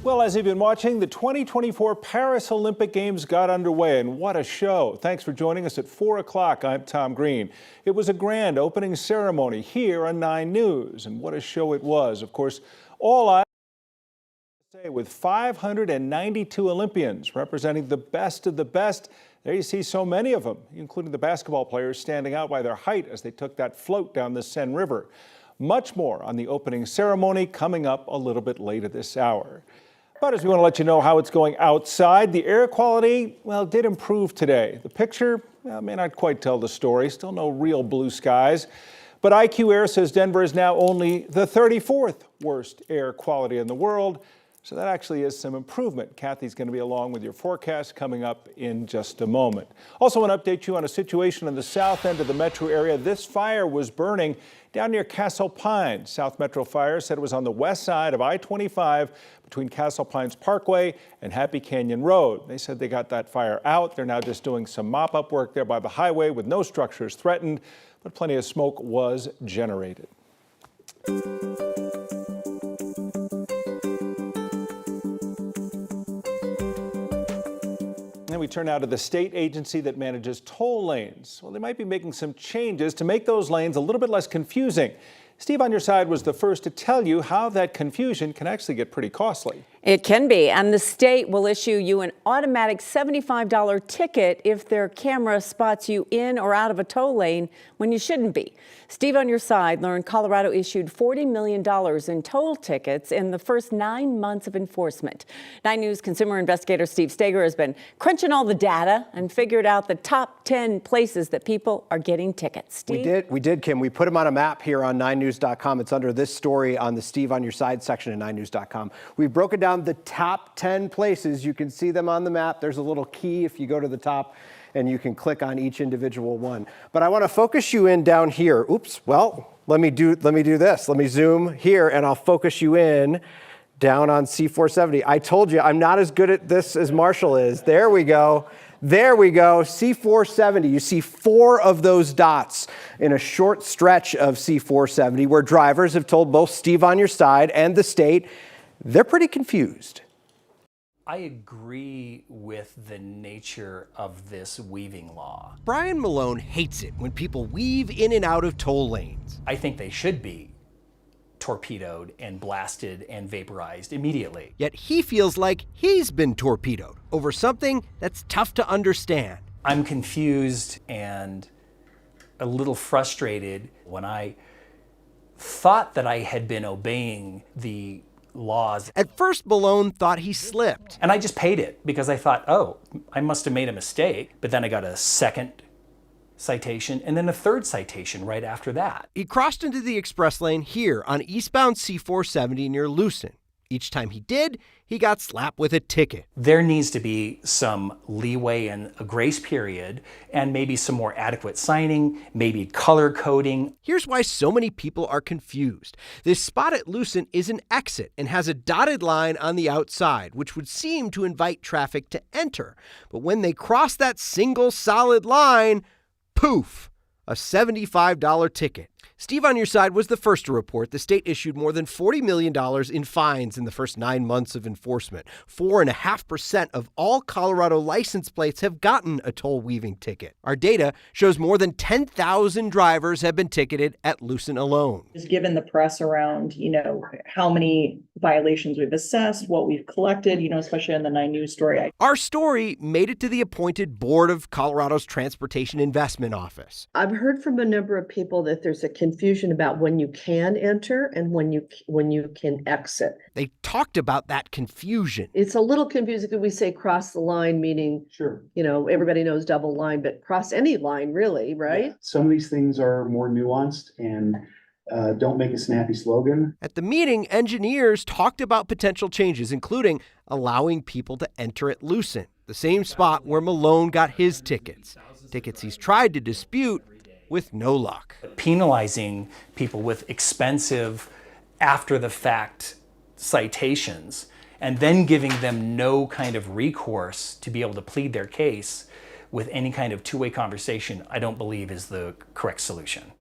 Well, as you've been watching, the 2024 Paris Olympic Games got underway, and what a show. Thanks for joining us at 4 o'clock. I'm Tom Green. It was a grand opening ceremony here on 9 News, and what a show it was. Of course, all eyes with 592 Olympians representing the best of the best. There you see so many of them, including the basketball players standing out by their height as they took that float down the Seine River. Much more on the opening ceremony coming up a little bit later this hour. But as we want to let you know how it's going outside, the air quality, well, did improve today. The picture may not quite tell the story. Still no real blue skies. But IQ Air says Denver is now only the 34th worst air quality in the world. So that actually is some improvement. Kathy's going to be along with your forecast coming up in just a moment. Also want to update you on a situation in the south end of the metro area. This fire was burning down near Castle Pines. South Metro Fire said it was on the west side of I-25 between Castle Pines Parkway and Happy Canyon Road. They said they got that fire out. They're now just doing some mop-up work there by the highway with no structures threatened, but plenty of smoke was generated. And we turn now to the state agency that manages toll lanes. Well, they might be making some changes to make those lanes a little bit less confusing. Steve on your side was the first to tell you how that confusion can actually get pretty costly. It can be, and the state will issue you an automatic $75 ticket if their camera spots you in or out of a toll lane when you shouldn't be. Steve on your side learned Colorado issued $40 million in toll tickets in the first 9 months of enforcement. 9 News consumer investigator Steve Steger has been crunching all the data and figured out the top 10 places that people are getting tickets. Steve? We did, Kim. We put them on a map here on 9news.com. It's under this story on the Steve on your side section of 9news.com. We've broken down the top 10 places. You can see them on the map. There's a little key if you go to the top and you can click on each individual one. But I want to focus you in down here. Oops, well, let me do this. Let me zoom here and I'll focus you in down on C470. I told you I'm not as good at this as Marshall is. There we go. There we go, C470. You see 4 of those dots in a short stretch of C470 where drivers have told both Steve on your side and the state they're pretty confused. I agree with the nature of this weaving law. Brian Malone hates it when people weave in and out of toll lanes. I think they should be torpedoed and blasted and vaporized immediately. Yet he feels like he's been torpedoed over something that's tough to understand. I'm confused and a little frustrated when I thought that I had been obeying the laws. At first, Malone thought he slipped. And I just paid it because I thought, oh, I must have made a mistake. But then I got a second citation and then a third citation right after that. He crossed into the express lane here on eastbound C470 near Lucin. Each time he did, he got slapped with a ticket. There needs to be some leeway and a grace period and maybe some more adequate signing, maybe color coding. Here's why so many people are confused. This spot at Lucin is an exit and has a dotted line on the outside, which would seem to invite traffic to enter. But when they cross that single solid line, poof, a $75 ticket. Steve on your side was the first to report the state issued more than $40 million in fines in the first 9 months of enforcement. 4.5% of all Colorado license plates have gotten a toll weaving ticket. Our data shows more than 10,000 drivers have been ticketed at Lucin alone. Just given the press around, how many violations we've assessed, what we've collected, especially in the 9 News story. Our story made it to the appointed board of Colorado's Transportation Investment Office. I've heard from a number of people that there's a confusion about when you can enter and when you can exit. They talked about that confusion. It's a little confusing when we say cross the line, meaning, sure, everybody knows double line, but cross any line really, right? Yeah. Some of these things are more nuanced and don't make a snappy slogan. At the meeting, engineers talked about potential changes, including allowing people to enter at Lucin, the same spot where Malone got his tickets. Tickets he's tried to dispute with no luck. Penalizing people with expensive after-the-fact citations and then giving them no kind of recourse to be able to plead their case with any kind of two-way conversation, I don't believe is the correct solution.